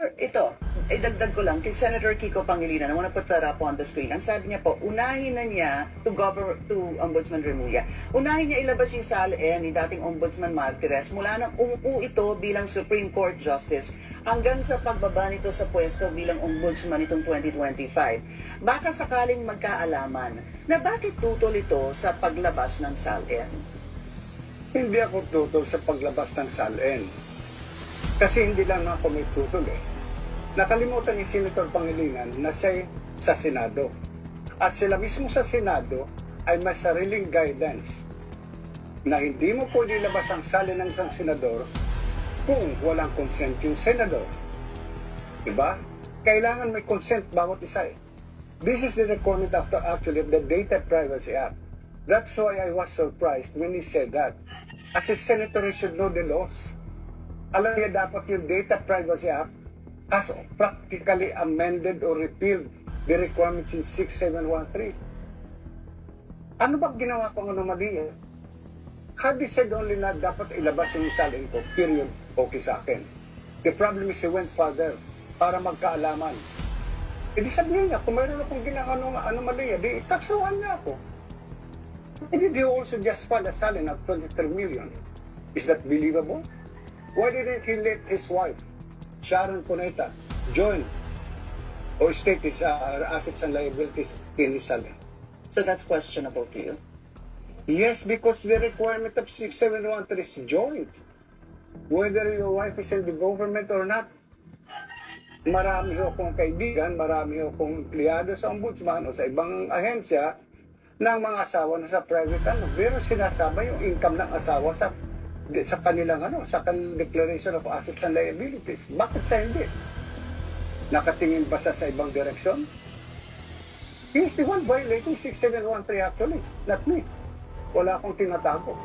Senator, ito, idagdag ko lang kay Senator Kiko Pangilinan. I want to put that up on the screen. Ang sabi niya po, unahin na niya to Ombudsman Remulla. Unahin niya ilabas yung SALN ni dating Ombudsman Martires mula nang umupo ito bilang Supreme Court Justice hanggang sa pagbaba nito sa pwesto bilang Ombudsman itong 2025. Baka sakaling magkaalaman na bakit tutol ito sa paglabas ng SALN. Hindi ako tutol sa paglabas ng SALN. Kasi hindi lang ako may tutol eh. Nakalimutan ni Senator Pangilinan na siya sa Senado. At sila mismo sa Senado ay may sariling guidance na hindi mo pwede labas ang SALN ng isang senador kung walang consent yung senador. Diba? Kailangan may consent bawat isa eh. This is the requirement after actually of the Data Privacy Act. That's why I was surprised when he said that. As a senator, he should know the laws. Alam niya dapat yung Data Privacy Act has practically amended or repealed the requirements in 6713. Ano ba ginawa kong anomaly? Had he said only na dapat ilabas yung SALN ko, period, okay sa akin. The problem is he went further para magkaalaman. E di sabihin niya, kung mayroon akong ginagawa anomaly, di itaksawan niya ako. And did he also just file a SALN of 23 million? Is that believable? Why didn't he let his wife, Sharon Cuneta, join or state his assets and liabilities in his SALN? So that's questionable to you? Yes, because the requirement of 6713 is joint. Whether your wife is in the government or not. Marami ho akong kaibigan, marami ho akong empleyado sa ombudsman o sa ibang ahensya ng mga asawa na sa private pero sinasama yung income ng asawa sa kanilang sa kanilang declaration of assets and liabilities. Bakit sa hindi? Nakatingin ba sa ibang direksyon? He is the one violating 6713 actually, not me. Wala akong tinatago.